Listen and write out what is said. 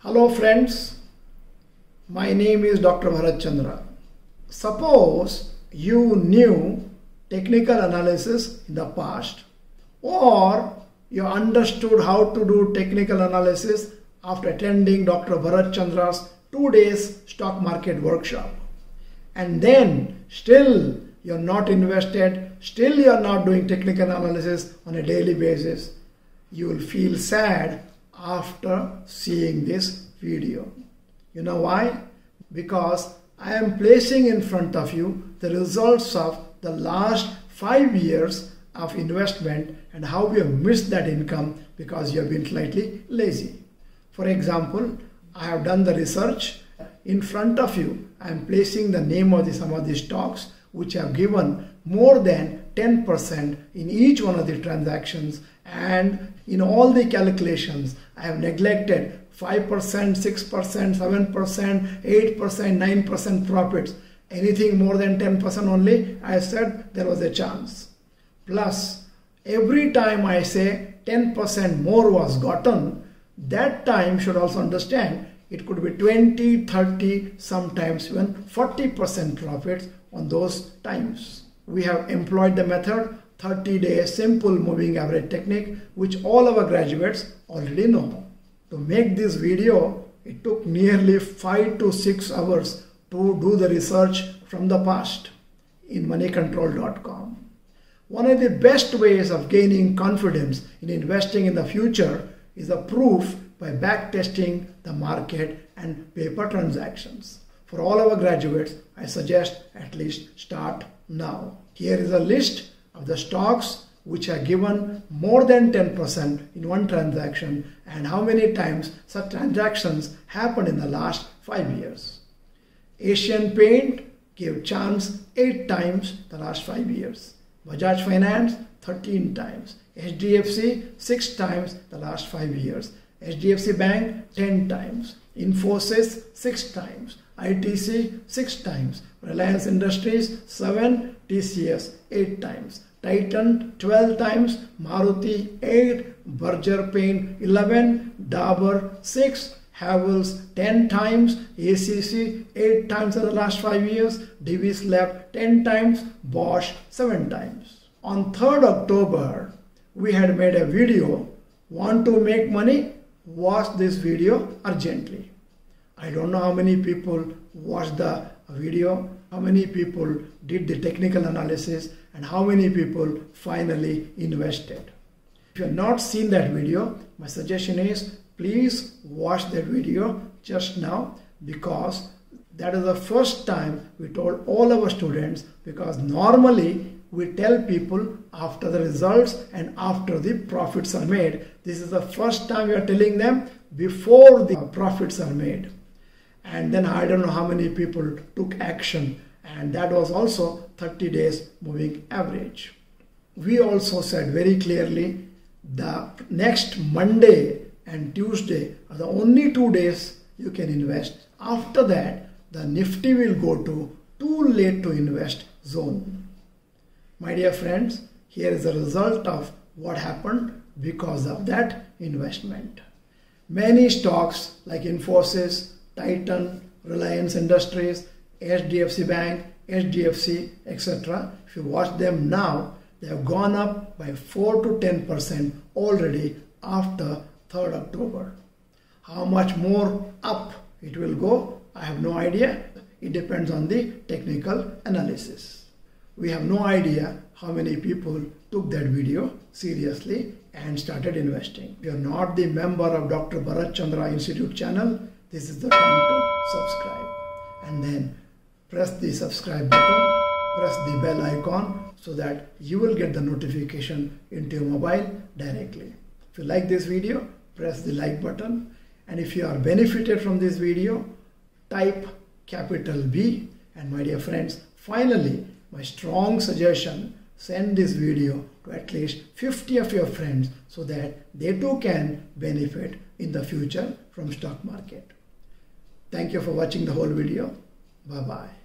Hello friends, my name is Dr.Bharath Chandra. Suppose you knew technical analysis in the past, or you understood how to do technical analysis after attending Dr. Bharath Chandra's 2 days stock market workshop, and then still you're not invested, still you're not doing technical analysis on a daily basis. You will feel sad after seeing this video. You know why? Because I am placing in front of you the results of the last 5 years of investment and how we have missed that income because you have been slightly lazy. For example, I have done the research. In front of you, I am placing the name of some of the stocks which have given more than 10% in each one of the transactions, and in all the calculations I have neglected 5%, 6%, 7%, 8%, 9% profits. Anything more than 10% only, I said there was a chance. Plus, every time I say 10% more was gotten, that time should also understand it could be 20, 30, sometimes even 40% profits on those times. We have employed the method 30-day simple moving average technique, which all our graduates already know. To make this video, it took nearly 5 to 6 hours to do the research from the past in moneycontrol.com. One of the best ways of gaining confidence in investing in the future is the proof by backtesting the market and paper transactions. For all our graduates, I suggest at least start now. Here is a list of the stocks which are given more than 10% in one transaction and how many times such transactions happened in the last 5 years. Asian Paint gave chance 8 times the last 5 years. Bajaj Finance 13 times. HDFC 6 times the last 5 years. HDFC Bank 10 times. Infosys 6 times. ITC 6 times. Reliance Industries 7. TCS 8 times. Titan 12 times. Maruti 8. Berger Paint 11. Dabur 6. Havells 10 times. ACC 8 times in the last 5 years. Divis Lab 10 times. Bosch 7 times. On 3rd October, we had made a video. Want to make money? Watch this video urgently. I don't know how many people watched the video, how many people did the technical analysis, and how many people finally invested. If you have not seen that video, my suggestion is please watch that video just now, because that is the first time we told all our students, because normally we tell people after the results and after the profits are made. This is the first time we are telling them before the profits are made. And then I don't know how many people took action, and that was also 30 days moving average. We also said very clearly the next Monday and Tuesday are the only 2 days you can invest. After that, the Nifty will go to too late to invest zone. My dear friends, here is the result of what happened because of that investment. Many stocks like Infosys, Titan, Reliance Industries, HDFC Bank, HDFC, etc. If you watch them now, they have gone up by 4 to 10% already after 3rd October. How much more up it will go, I have no idea. It depends on the technical analysis. We have no idea how many people took that video seriously and started investing. If you are not the member of Dr. Bharath Chandra Institute channel, this is the time to subscribe. And then press the subscribe button, press the bell icon so that you will get the notification into your mobile directly. If you like this video, press the like button. And if you are benefited from this video, type capital B. And my dear friends, finally, my strong suggestion, send this video to at least 50 of your friends so that they too can benefit in the future from stock market. Thank you for watching the whole video. Bye-bye.